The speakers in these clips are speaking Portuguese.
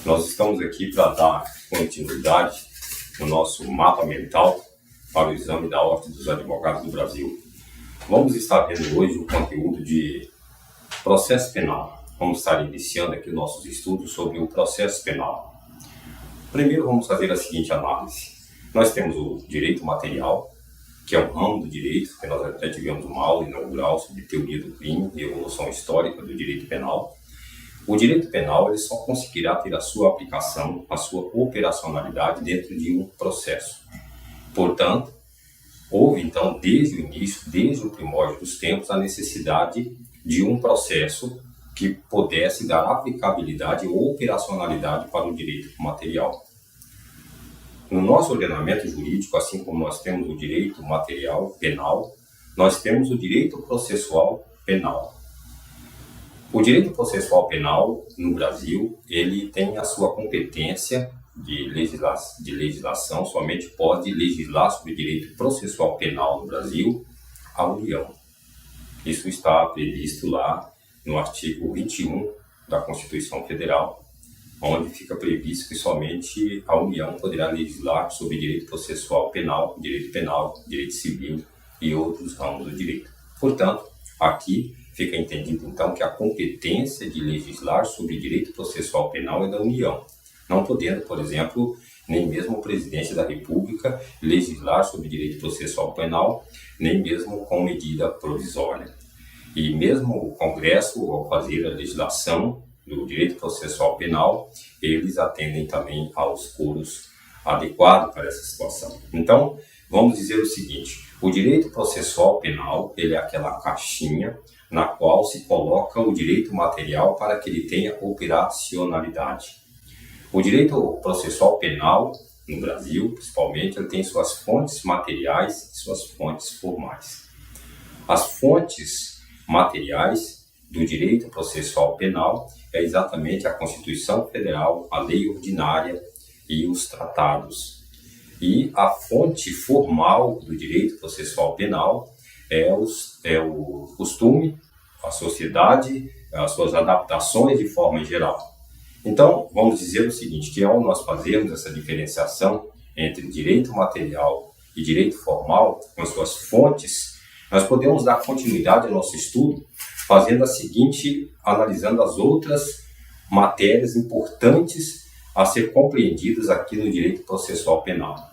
Nós estamos aqui para dar continuidade no nosso mapa mental para o exame da Ordem dos Advogados do Brasil. Vamos estar vendo hoje o conteúdo de processo penal. Vamos estar iniciando aqui nossos estudos sobre o processo penal. Primeiro vamos fazer a seguinte análise. Nós temos o direito material, que é um ramo do direito, que nós até tivemos uma aula inaugural sobre teoria do crime e evolução histórica do direito penal. O direito penal ele só conseguirá ter a sua aplicação, a sua operacionalidade dentro de um processo. Portanto, houve então desde o início, desde o primórdio dos tempos, a necessidade de um processo que pudesse dar aplicabilidade ou operacionalidade para o direito material. No nosso ordenamento jurídico, assim como nós temos o direito material penal, nós temos o direito processual penal. O direito processual penal no Brasil, ele tem a sua competência de legislação, somente pode legislar sobre o direito processual penal no Brasil a União. Isso está previsto lá no artigo 21 da Constituição Federal, onde fica previsto que somente a União poderá legislar sobre direito processual penal, direito civil e outros ramos do direito. Portanto, aqui fica entendido então que a competência de legislar sobre direito processual penal é da União, não podendo, por exemplo, nem mesmo o presidente da República legislar sobre direito processual penal, nem mesmo com medida provisória. E mesmo o Congresso, ao fazer a legislação do direito processual penal, eles atendem também aos coros adequados para essa situação. Então, vamos dizer o seguinte: o direito processual penal, ele é aquela caixinha na qual se coloca o direito material para que ele tenha operacionalidade. O direito processual penal, no Brasil, principalmente, ele tem suas fontes materiais e suas fontes formais. As fontes materiais do direito processual penal é exatamente a Constituição Federal, a lei ordinária e os tratados. E a fonte formal do direito processual penal é o costume, a sociedade, as suas adaptações de forma geral. Então, vamos dizer o seguinte, que ao nós fazermos essa diferenciação entre direito material e direito formal, com as suas fontes, nós podemos dar continuidade ao nosso estudo fazendo a seguinte, analisando as outras matérias importantes a ser compreendidas aqui no direito processual penal.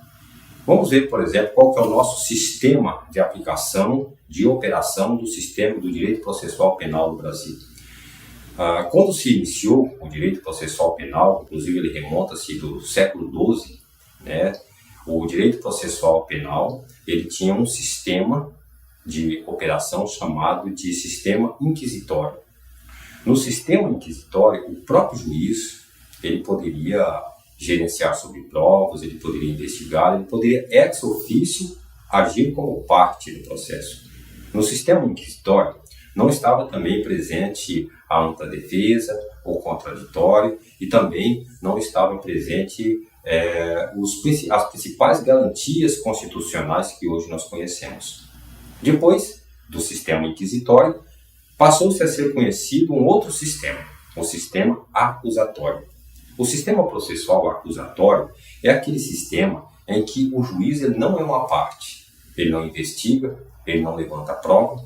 Vamos ver, por exemplo, qual que é o nosso sistema de aplicação, de operação do sistema do direito processual penal no Brasil. Quando se iniciou o direito processual penal, inclusive ele remonta-se do século XII, o direito processual penal ele tinha um sistema de operação chamado de sistema inquisitório. No sistema inquisitório, o próprio juiz ele poderia gerenciar sobre provas, ele poderia investigar, ele poderia ex officio agir como parte do processo. No sistema inquisitório não estava também presente a ampla defesa ou contraditório e também não estava presente as principais garantias constitucionais que hoje nós conhecemos. Depois do sistema inquisitório, passou-se a ser conhecido um outro sistema, o sistema acusatório. O sistema processual acusatório é aquele sistema em que o juiz ele não é uma parte, ele não investiga, ele não levanta prova.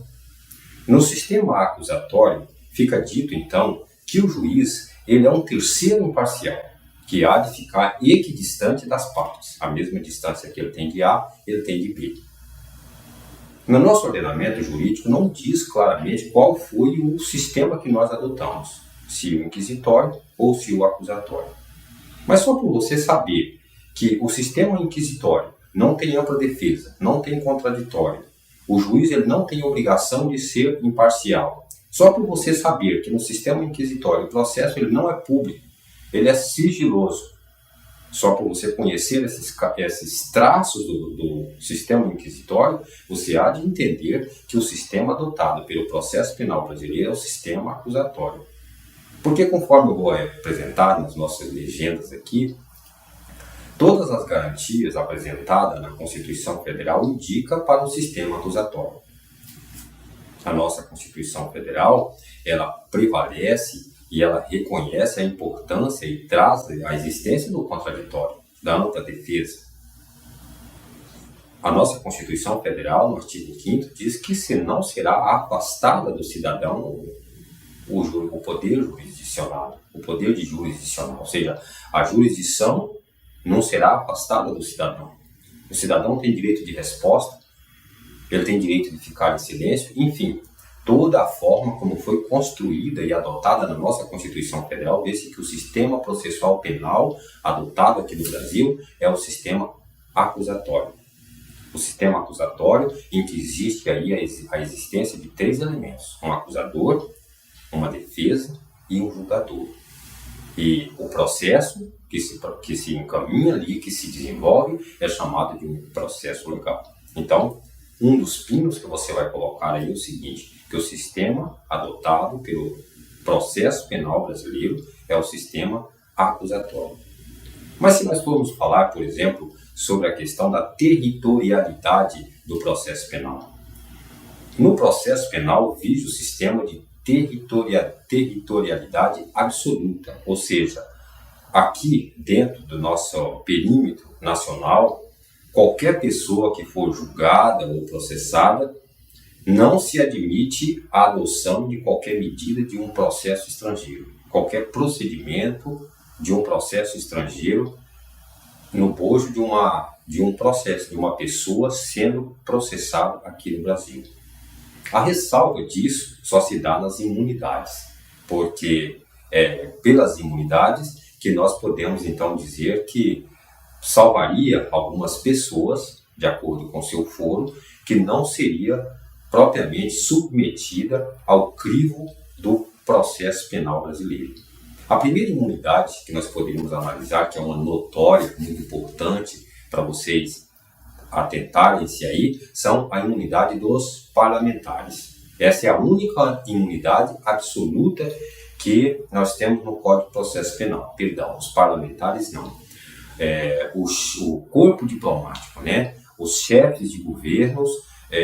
No sistema acusatório, fica dito então que o juiz ele é um terceiro imparcial, que há de ficar equidistante das partes, a mesma distância que ele tem de A, ele tem de B. No nosso ordenamento jurídico não diz claramente qual foi o sistema que nós adotamos, se o inquisitório ou se o acusatório. Mas só por você saber que o sistema inquisitório não tem ampla defesa, não tem contraditório, o juiz ele não tem obrigação de ser imparcial. Só por você saber que no sistema inquisitório o processo ele não é público, ele é sigiloso. Só por você conhecer esses traços do sistema inquisitório, você há de entender que o sistema adotado pelo processo penal brasileiro é o sistema acusatório. Porque, conforme eu vou apresentar nas nossas legendas aqui, todas as garantias apresentadas na Constituição Federal indicam para o sistema acusatório. A nossa Constituição Federal, ela prevalece e ela reconhece a importância e traz a existência do contraditório, da ampla defesa. A nossa Constituição Federal, no artigo 5º, diz que senão será afastada do cidadão o poder jurisdicional, o poder de jurisdicional, ou seja, a jurisdição não será afastada do cidadão. O cidadão tem direito de resposta, ele tem direito de ficar em silêncio, enfim, toda a forma como foi construída e adotada na nossa Constituição Federal, vê-se que o sistema processual penal adotado aqui no Brasil é o sistema acusatório. O sistema acusatório em que existe aí a existência de 3 elementos: um acusador, uma defesa e um julgador. E o processo que se encaminha ali, que se desenvolve, é chamado de um processo legal. Então, um dos pinos que você vai colocar aí é o seguinte, que o sistema adotado pelo processo penal brasileiro é o sistema acusatório. Mas se nós formos falar, por exemplo, sobre a questão da territorialidade do processo penal. No processo penal, vige o sistema de territorialidade absoluta, ou seja, aqui dentro do nosso perímetro nacional, qualquer pessoa que for julgada ou processada, não se admite a adoção de qualquer medida de um processo estrangeiro, qualquer procedimento de um processo estrangeiro no bojo de um processo, de uma pessoa sendo processada aqui no Brasil. A ressalva disso só se dá nas imunidades, porque é pelas imunidades que nós podemos então dizer que salvaria algumas pessoas, de acordo com seu foro, que não seria propriamente submetida ao crivo do processo penal brasileiro. A primeira imunidade que nós poderíamos analisar, que é uma notória, muito importante para vocês atentarem-se aí, são a imunidade dos parlamentares. Essa é a única imunidade absoluta que nós temos no Código de Processo Penal. Perdão, os parlamentares não. O corpo diplomático, né? Os chefes de governos,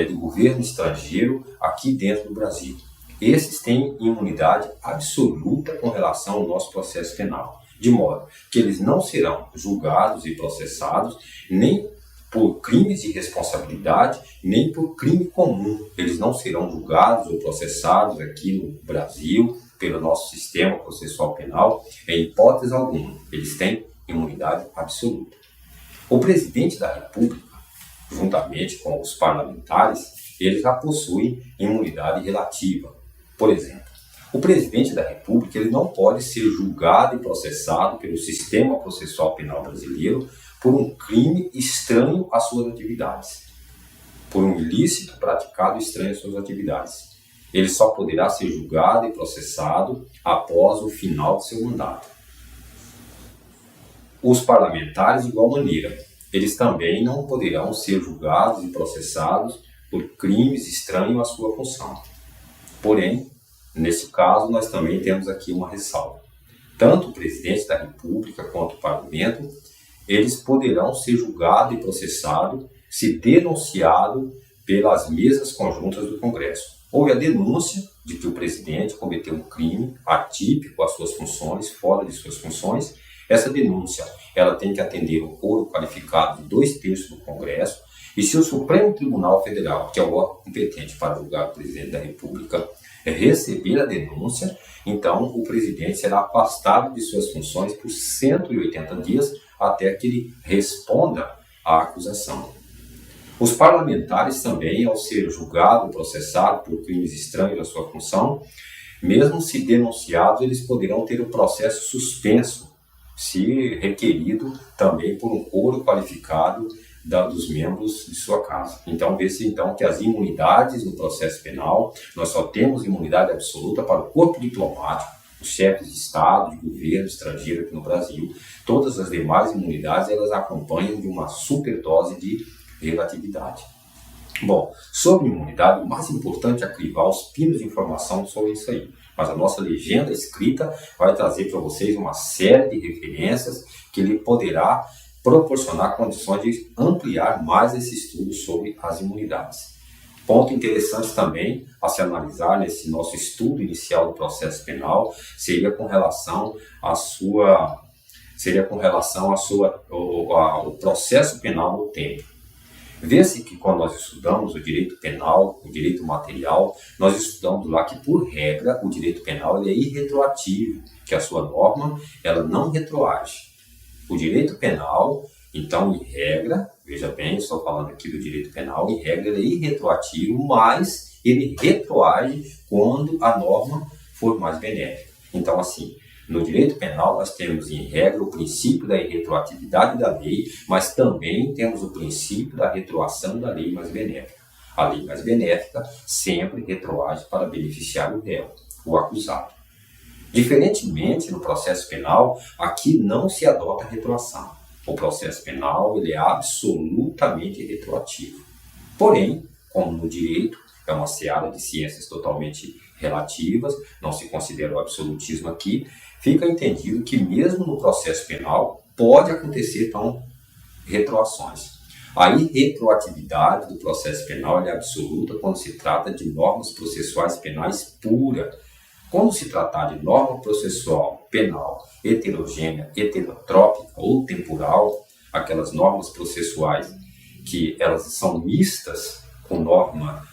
do governo estrangeiro aqui dentro do Brasil. Esses têm imunidade absoluta com relação ao nosso processo penal, de modo que eles não serão julgados e processados nem por crimes de responsabilidade, nem por crime comum. Eles não serão julgados ou processados aqui no Brasil pelo nosso sistema processual penal, em hipótese alguma. Eles têm imunidade absoluta. O presidente da República, juntamente com os parlamentares, eles já possuem imunidade relativa. Por exemplo, o presidente da República ele não pode ser julgado e processado pelo sistema processual penal brasileiro por um crime estranho às suas atividades, por um ilícito praticado estranho às suas atividades. Ele só poderá ser julgado e processado após o final de seu mandato. Os parlamentares, de igual maneira, eles também não poderão ser julgados e processados por crimes estranhos à sua função. Porém, nesse caso, nós também temos aqui uma ressalva. Tanto o presidente da República quanto o parlamento, eles poderão ser julgados e processados se denunciado pelas mesas conjuntas do Congresso. Houve a denúncia de que o presidente cometeu um crime atípico às suas funções, fora de suas funções. Essa denúncia ela tem que atender o quórum qualificado de 2/3 do Congresso, e se o Supremo Tribunal Federal, que é o órgão competente para julgar o presidente da República, receber a denúncia, então o presidente será afastado de suas funções por 180 dias até que ele responda à acusação. Os parlamentares também, ao ser julgado, processado por crimes estranhos à sua função, mesmo se denunciados, eles poderão ter o processo suspenso, se requerido também por um quórum qualificado dos membros de sua casa. Então, vê-se então que as imunidades no processo penal, nós só temos imunidade absoluta para o corpo diplomático, os chefes de Estado, de governo estrangeiro aqui no Brasil. Todas as demais imunidades, elas acompanham de uma superdose de relatividade. Bom, sobre imunidade, o mais importante é crivar os pinos de informação sobre isso aí. Mas a nossa legenda escrita vai trazer para vocês uma série de referências que lhe poderá proporcionar condições de ampliar mais esse estudo sobre as imunidades. Ponto interessante também a se analisar nesse nosso estudo inicial do processo penal seria com relação ao processo penal no tempo. Vê-se que quando nós estudamos o direito penal, o direito material, nós estudamos lá que, por regra, o direito penal ele é irretroativo, que a sua norma ela não retroage. O direito penal, então, em regra, veja bem, estou falando aqui do direito penal, em regra ele é irretroativo, mas ele retroage quando a norma for mais benéfica. Então, assim, no direito penal, nós temos, em regra, o princípio da irretroatividade da lei, mas também temos o princípio da retroação da lei mais benéfica. A lei mais benéfica sempre retroage para beneficiar o réu, o acusado. Diferentemente, no processo penal, aqui não se adota a retroação. O processo penal ele é absolutamente retroativo. Porém, como no direito, é uma seara de ciências totalmente relativas, não se considera o absolutismo aqui, fica entendido que mesmo no processo penal pode acontecer então retroações. A irretroatividade do processo penal é absoluta quando se trata de normas processuais penais puras. Quando se tratar de norma processual penal heterogênea, heterotrópica ou temporal, aquelas normas processuais que elas são mistas com norma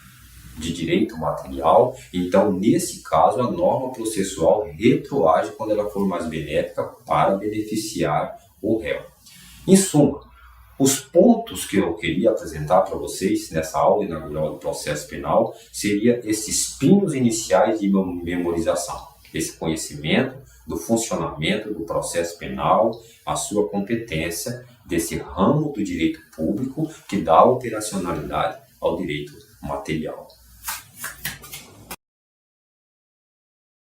de direito material, então, nesse caso, a norma processual retroage quando ela for mais benéfica para beneficiar o réu. Em suma, os pontos que eu queria apresentar para vocês nessa aula inaugural do processo penal seria esses pinos iniciais de memorização, esse conhecimento do funcionamento do processo penal, a sua competência desse ramo do direito público que dá operacionalidade ao direito material.